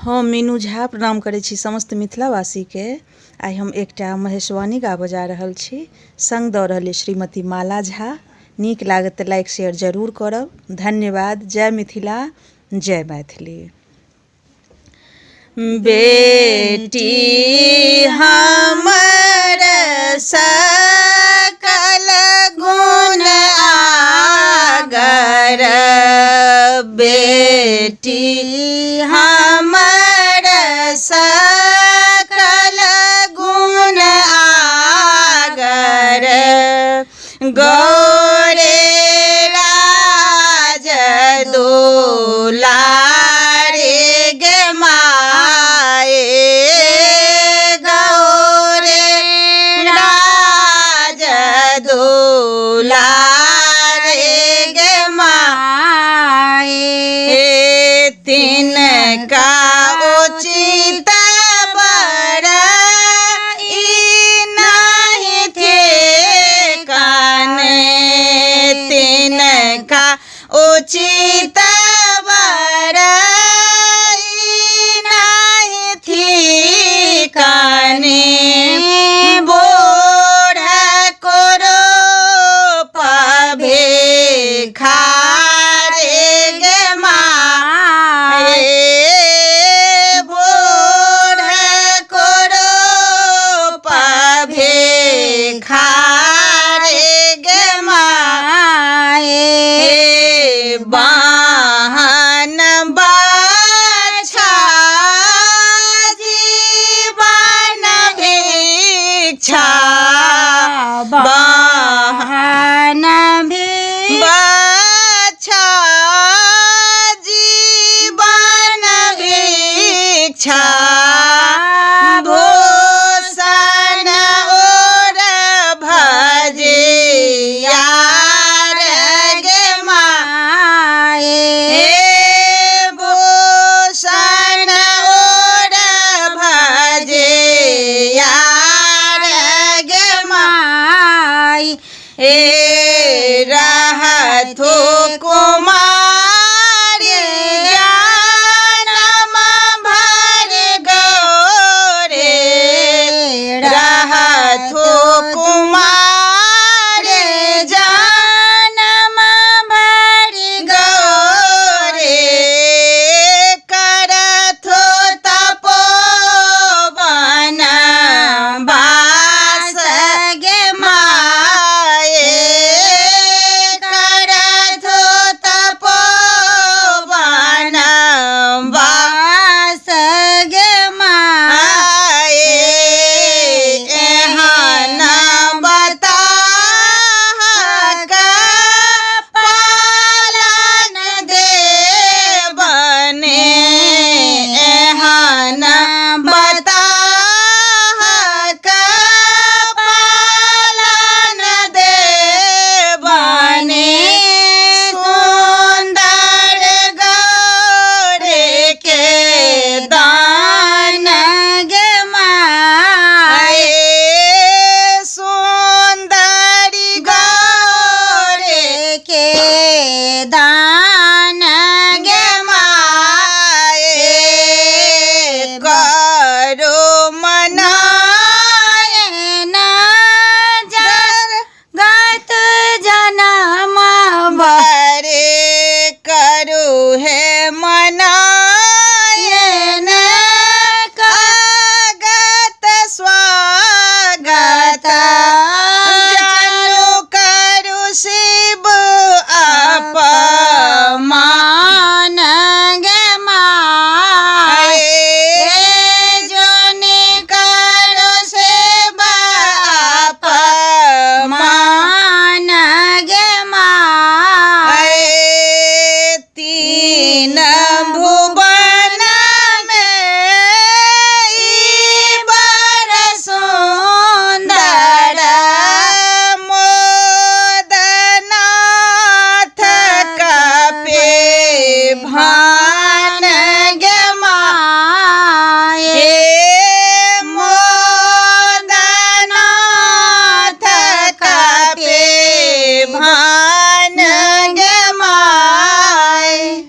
हम मीनू झा प्रणाम करै छी समस्त मिथिलावासीके। आइ हम एकटा महेशवाणी गाबऽ जा रहल छी। संग दऽ रहल अछि श्रीमती माला झा। नीक लागत तऽ लाइक शेयर जरूर करब। धन्यवाद। जय मिथिला, जय मैथिली। बेटी हमर सकल गुण आगर, बेटी हमर सकल गुण आगर, गौरे राज दुलारे गे माए, गौरे राज दुलारे गे माए। तिनका उचित बड़ाई नहीं ठेकाने, तिनका उचित बड़ाई नहीं ठेकाने। बोढ़ करो भिखारी गे माए, बोढ़ करो भिखारी गे माए। वाहन बाछा जीवन भिक्षा, वाहन बाछा जीवन भिक्षा, भूषण और भजियार गे माए, भूषण और भजियार गे माई। रहथु कुमारी जानम भर गौरे, रहथु कुमारी जानम भर गौरे, करथु तपोवन वास गे माए, करथु तपोवन वास गे माए। एहन बताह पालन देबने, एहन बताह पालन देबने। सुंदर गौरे के दान गे माए, सुंदरी गौरे के दान गे माए। करो मनायन जगत जनम भरे, करू है मनायन कागत स्वागत, जानू करू शिव अपमान गे माए, जोनि करू शिव अपमान गे माए। तीन भुवन में ई बर सुंदर, मोदनाथ कपि भान